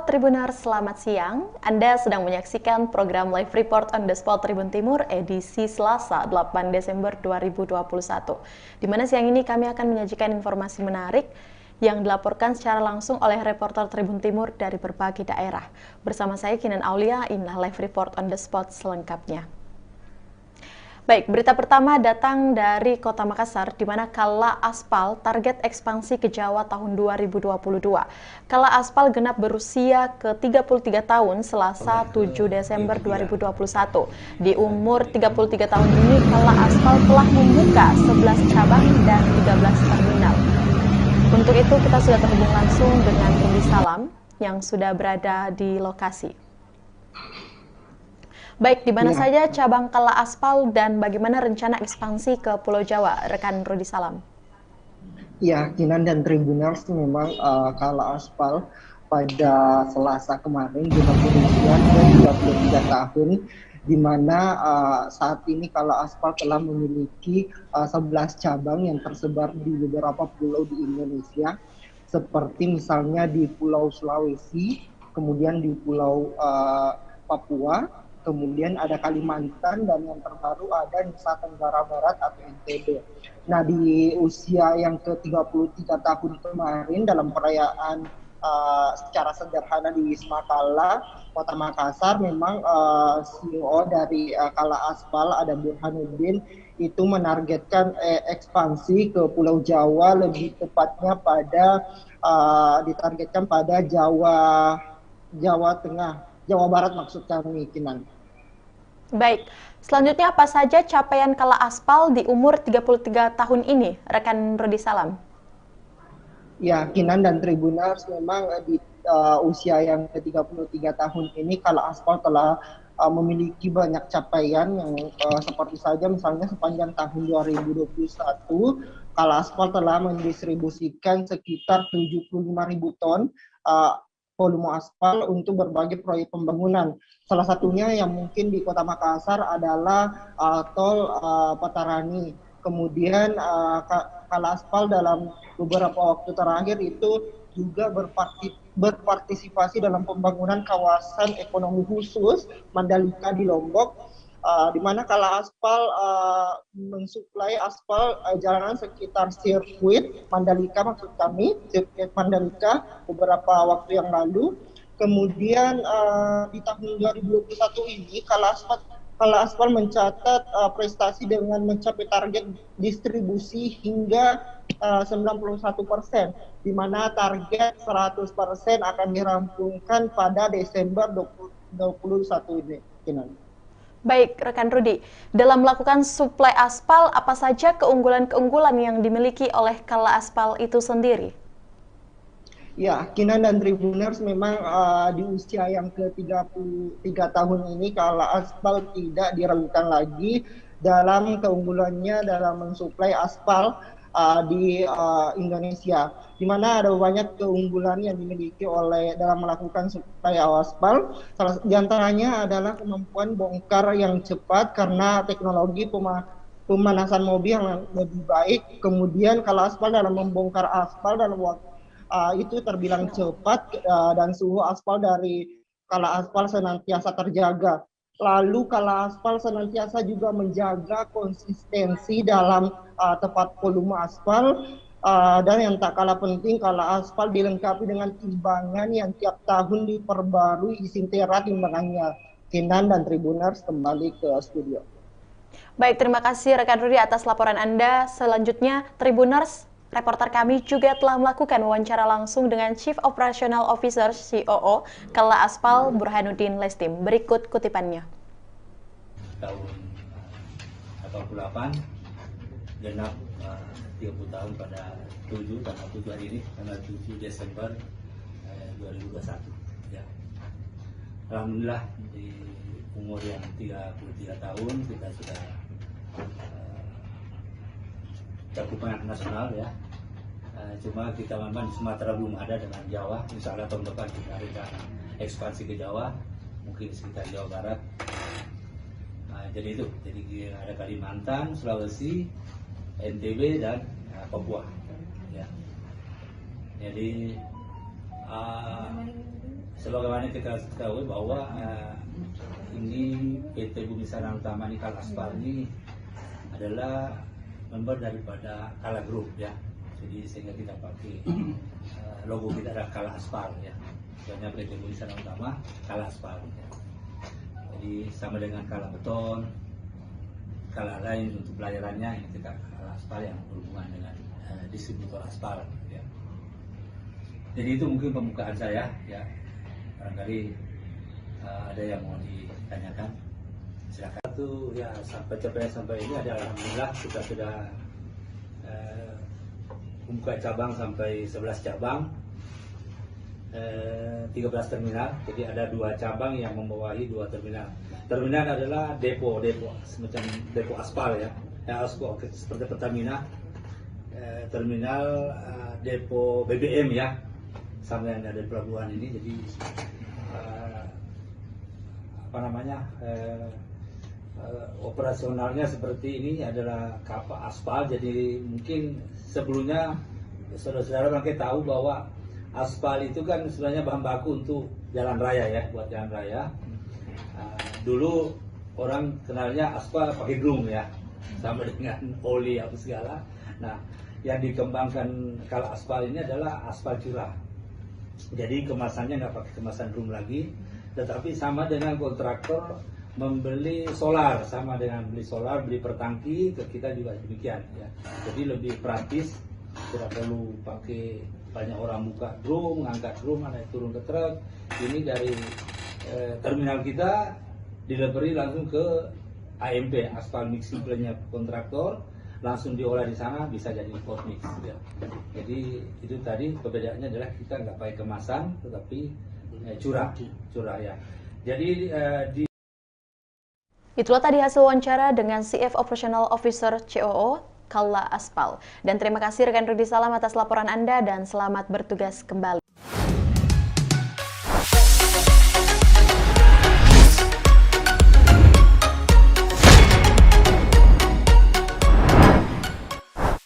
Sobat Tribuners, selamat siang. Anda sedang menyaksikan program Live Report on the Spot Tribun Timur edisi Selasa 8 Desember 2021. Di mana siang ini kami akan menyajikan informasi menarik yang dilaporkan secara langsung oleh reporter Tribun Timur dari berbagai daerah. Bersama saya Kinan Aulia, inilah Live Report on the Spot selengkapnya. Baik, berita pertama datang dari Kota Makassar, di mana Kala Aspal target ekspansi ke Jawa tahun 2022. Kala Aspal genap berusia ke-33 tahun Selasa 7 Desember 2021. Di umur 33 tahun ini, Kala Aspal telah membuka 11 cabang dan 13 terminal. Untuk itu, kita sudah terhubung langsung dengan Rudi Salam yang sudah berada di lokasi. Baik, di mana saja cabang Kala Aspal dan bagaimana rencana ekspansi ke Pulau Jawa, rekan Rudi Salam? Ya, Kinan dan Tribuners, memang Kala Aspal pada Selasa kemarin genap berusia 33 tahun, di mana saat ini Kala Aspal telah memiliki 11 cabang yang tersebar di beberapa pulau di Indonesia, seperti misalnya di Pulau Sulawesi, kemudian di Pulau Papua, kemudian ada Kalimantan, dan yang terbaru ada Nusa Tenggara Barat atau NTB. Nah, di usia yang ke-33 tahun kemarin dalam perayaan secara sederhana di Wisma Kala, Kota Makassar, memang CEO dari Kala Aspal, ada Burhanuddin, itu menargetkan ekspansi ke Pulau Jawa, lebih tepatnya ditargetkan pada Jawa Tengah, Jawa Barat maksud kami, Kinan. Baik, selanjutnya apa saja capaian Kala Aspal di umur 33 tahun ini, rekan Rudi Salam? Ya, Kinan dan Tribuners, memang di usia yang ke-33 tahun ini Kala Aspal telah memiliki banyak capaian yang seperti saja misalnya sepanjang tahun 2021 Kala Aspal telah mendistribusikan sekitar 75.000 ton volume aspal untuk berbagai proyek pembangunan. Salah satunya yang mungkin di Kota Makassar adalah tol Patarani. Kemudian Kala Aspal dalam beberapa waktu terakhir itu juga berpartisipasi dalam pembangunan kawasan ekonomi khusus Mandalika di Lombok, di mana Kala Aspal mensuplai aspal jalanan sekitar sirkuit Mandalika, maksud kami sirkuit Mandalika beberapa waktu yang lalu. Kemudian di tahun 2021 ini Kala Aspal mencatat prestasi dengan mencapai target distribusi hingga 91%, di mana target 100% akan dirampungkan pada Desember 2021 ini. Baik, rekan Rudi, dalam melakukan suplai aspal, apa saja keunggulan-keunggulan yang dimiliki oleh Kala Aspal itu sendiri? Ya, Kinan dan Tribuners, memang di usia yang ke-33 tahun ini Kala Aspal tidak diragukan lagi dalam keunggulannya dalam mensuplai aspal di Indonesia, di mana ada banyak keunggulan yang dimiliki dalam melakukan suplai aspal. Salah di antaranya adalah kemampuan bongkar yang cepat karena teknologi pemanasan mobil yang lebih baik. Kemudian Kala Aspal dalam membongkar aspal dalam waktu itu terbilang cepat, dan suhu aspal dari Kala Aspal senantiasa terjaga. Lalu Kala Aspal senantiasa juga menjaga konsistensi dalam tepat volume aspal, dan yang tak kalah penting Kala Aspal dilengkapi dengan timbangan yang tiap tahun diperbarui Isintera timbangannya. Kinan dan Tribuners, kembali ke studio. Baik, terima kasih rekan Rudi atas laporan Anda. Selanjutnya Tribuners, reporter kami juga telah melakukan wawancara langsung dengan Chief Operational Officer COO Kala Aspal Burhanuddin Lestim. Berikut kutipannya. Tahun 88 genap 30 tahun pada 7 hari ini, tanggal 7 Desember 2021. Ya. Alhamdulillah di umur yang 33 tahun kita sudah cakupan nasional, ya. Cuma kita memang di Sumatera belum ada, dengan Jawa. Insya Allah tahun depan kita ada ekspansi ke Jawa, mungkin di sekitar Jawa Barat. Jadi ada Kalimantan, Sulawesi, NTB, dan Papua. Ya. Jadi sebagaimana kita ketahui bahwa ini PT Bumi Sarana Utama Nikal Aspal ini adalah member daripada Kala Group ya. Jadi sehingga kita pakai logo kita adalah Kala Aspal ya. Soalnya PT Bumi Sarana Utama Kala Aspal ya. Jadi sama dengan Kala Beton, Kala lain untuk pelayarannya ini kita Kala Aspal yang berhubungan dengan distributor aspal ya. Jadi itu mungkin pembukaan saya ya. Barangkali ada yang mau ditanyakan, silakan. Itu ya sampai ini ada, alhamdulillah kita sudah membuka cabang sampai 11 cabang, 13 terminal. Jadi ada 2 cabang yang membawahi 2 terminal. Terminal adalah depo semacam depo aspal ya, aspal seperti Pertamina. Terminal depo BBM ya, sama yang ada di pelabuhan ini. Jadi operasionalnya seperti ini adalah kapal aspal. Jadi mungkin sebelumnya saudara-saudara mungkin tahu bahwa aspal itu kan sebenarnya bahan baku untuk jalan raya ya, buat jalan raya. Dulu orang kenalnya aspal pakai drum ya, sama dengan oli apa segala. Nah, yang dikembangkan kalau aspal ini adalah aspal curah. Jadi kemasannya nggak pakai kemasan drum lagi, tetapi sama dengan kontraktor membeli solar, sama dengan beli solar, beli per tangki, ke kita juga demikian ya. Jadi lebih praktis, tidak perlu pakai banyak orang buka drum, ngangkat drum, naik turun ke truk. Ini dari terminal kita delivery langsung ke AMP, aspal mixing plant-nya kontraktor, langsung diolah di sana, bisa jadi pot mix ya. Jadi itu tadi perbedaannya adalah kita nggak pakai kemasan, tetapi curah ya. Jadi itulah tadi hasil wawancara dengan CF Operational Officer COO Kala Aspal. Dan terima kasih rekan Rudi Salam atas laporan Anda dan selamat bertugas kembali.